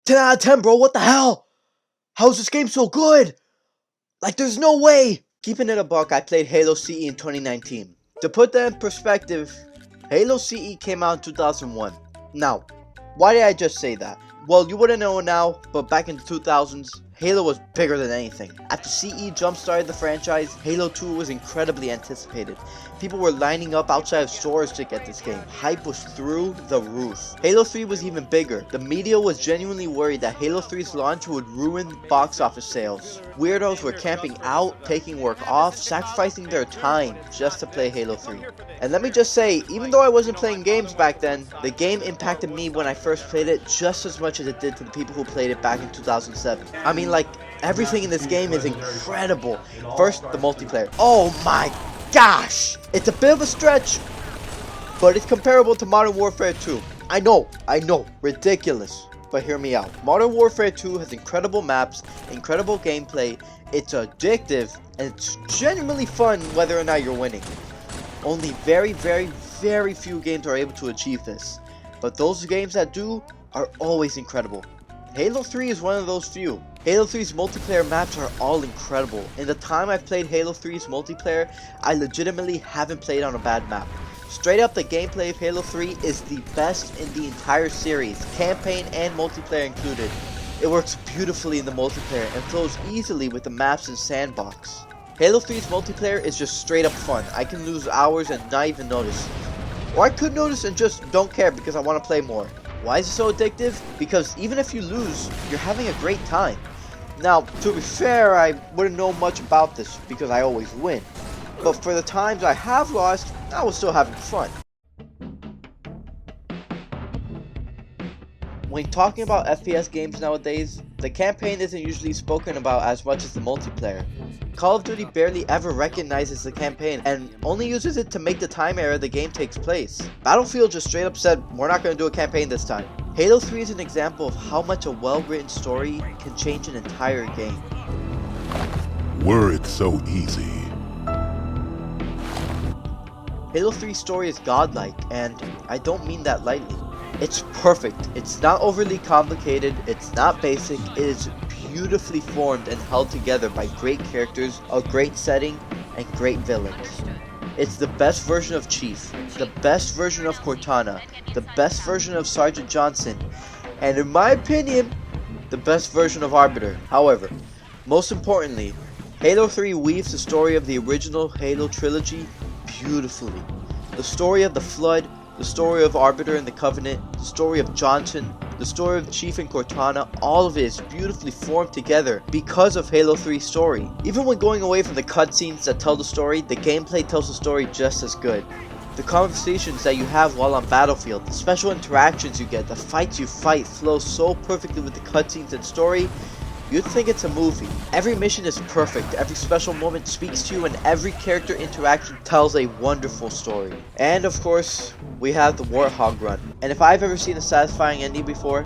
10 out of 10, bro. What the hell? How is this game so good? Like, there's no way. Keeping it a buck, I played Halo CE in 2019. To put that in perspective, Halo CE came out in 2001. Now, why did I just say that? Well, you wouldn't know now, but back in the 2000s, Halo was bigger than anything. After CE jump-started the franchise, Halo 2 was incredibly anticipated. People were lining up outside of stores to get this game. Hype was through the roof. Halo 3 was even bigger. The media was genuinely worried that Halo 3's launch would ruin box office sales. Weirdos were camping out, taking work off, sacrificing their time just to play Halo 3. And let me just say, even though I wasn't playing games back then, the game impacted me when I first played it just as much as it did to the people who played it back in 2007. I mean, like, everything in this game is incredible. First, the multiplayer. Oh my gosh! It's a bit of a stretch, but it's comparable to Modern Warfare 2. I know, ridiculous. But hear me out. Modern Warfare 2 has incredible maps, incredible gameplay, it's addictive, and it's genuinely fun whether or not you're winning. Only very few games are able to achieve this. But those games that do are always incredible. Halo 3 is one of those few. Halo 3's multiplayer maps are all incredible. In the time I've played Halo 3's multiplayer, I legitimately haven't played on a bad map. Straight up, the gameplay of Halo 3 is the best in the entire series, campaign and multiplayer included. It works beautifully in the multiplayer and flows easily with the maps and sandbox. Halo 3's multiplayer is just straight up fun. I can lose hours and not even notice. Or I could notice and just don't care because I want to play more. Why is it so addictive? Because even if you lose, you're having a great time. Now, to be fair, I wouldn't know much about this because I always win. But for the times I have lost, I was still having fun. When talking about FPS games nowadays, the campaign isn't usually spoken about as much as the multiplayer. Call of Duty barely ever recognizes the campaign and only uses it to make the time era the game takes place. Battlefield just straight up said, we're not going to do a campaign this time. Halo 3 is an example of how much a well-written story can change an entire game. Were it so easy. Halo 3's story is godlike, and I don't mean that lightly. It's perfect, it's not overly complicated, it's not basic, it is beautifully formed and held together by great characters, a great setting, and great villains. It's the best version of Chief, the best version of Cortana, the best version of Sergeant Johnson, and in my opinion, the best version of Arbiter. However, most importantly, Halo 3 weaves the story of the original Halo trilogy beautifully. The story of the Flood, the story of Arbiter and the Covenant, the story of Johnson, the story of Chief and Cortana, all of it is beautifully formed together because of Halo 3's story. Even when going away from the cutscenes that tell the story, the gameplay tells the story just as good. The conversations that you have while on Battlefield, the special interactions you get, the fights you fight flow so perfectly with the cutscenes and story, you'd think it's a movie. Every mission is perfect, every special moment speaks to you, and every character interaction tells a wonderful story. And of course, we have the Warthog Run. And if I've ever seen a satisfying ending before,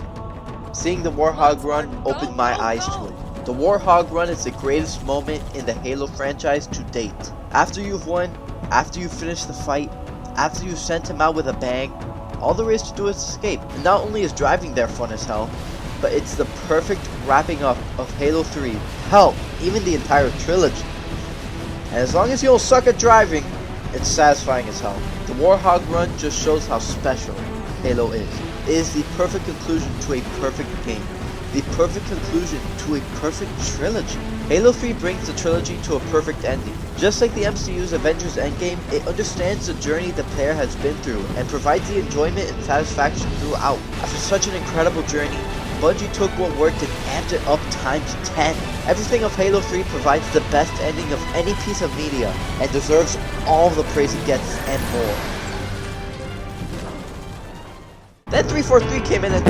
seeing the Warthog Run opened my eyes to it. The Warthog Run is the greatest moment in the Halo franchise to date. After you've won, after you've finished the fight, after you've sent him out with a bang, all there is to do is escape. And not only is driving there fun as hell, but it's the perfect wrapping up of Halo 3, hell, even the entire trilogy. And as long as you don't suck at driving, it's satisfying as hell. The Warthog Run just shows how special Halo is. It is the perfect conclusion to a perfect game. The perfect conclusion to a perfect trilogy. Halo 3 brings the trilogy to a perfect ending. Just like the MCU's Avengers Endgame, it understands the journey the player has been through and provides the enjoyment and satisfaction throughout. After such an incredible journey, Bungie took what worked and amped it up times 10. Everything of Halo 3 provides the best ending of any piece of media and deserves all the praise it gets and more. Then 343 came in and